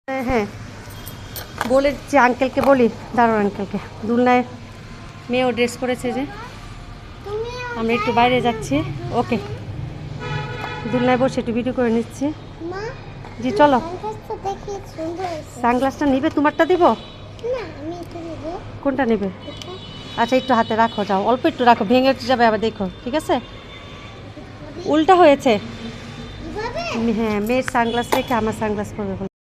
হ্যাঁ বলে যে আঙ্কেলকে বলি, দাঁড়ান আঙ্কেলকে। দুলনায় মেয়েও ড্রেস করেছে যে, আমরা একটু বাইরে যাচ্ছি। ওকে, দুলনায় বসে একটু ভিডিও করে নিচ্ছি। জি চলো। সানগ্লাসটা নিবে? তোমারটা দিব? কোনটা নেবে? আচ্ছা একটু হাতে রাখো, যাও অল্প একটু রাখো, ভেঙে যাবে আবার, দেখো ঠিক আছে। উল্টা হয়েছে। হ্যাঁ, মেয়ের সানগ্লাস রেখে আমার সানগ্লাস পরবে বলে।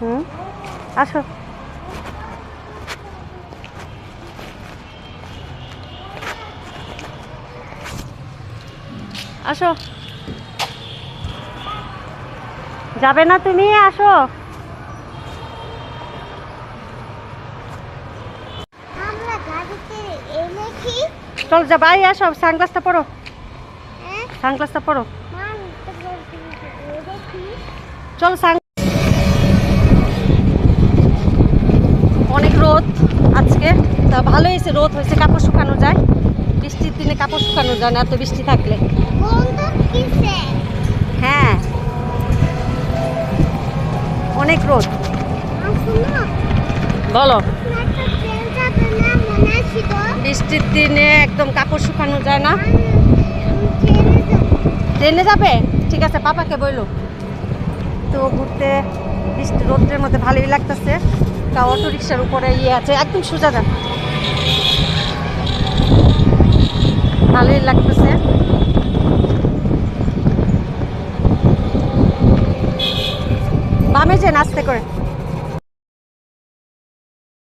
হুম, আসো। আসো, যাবে না তুমি? আসো। চল যা, বাই আসো, সানগ্লাসটা পরো, সানগ্লাসটা পরো। চল। অনেক রোদ আজকে, তা ভালো হয়েছে, রোদ হয়েছে, কাপড় শুকানো যায়। বৃষ্টির দিনে কাপড় শুকানো যায় না এত বৃষ্টি থাকলে। হ্যাঁ অনেক রোদ। বলো। বৃষ্টির দিনে একদম কাপড় শুকানো যায় না। ট্রেনে যাবে? ঠিক আছে, পাপাকে বইলো। তো ঘুরতে বৃষ্টি রোদ্রের মধ্যে ভালোই লাগতেছে। তা অটো রিক্সার উপরে ইয়ে আছে, একদম সোজা যান, ভালোই লাগতেছে। বামে যে নাচতে করে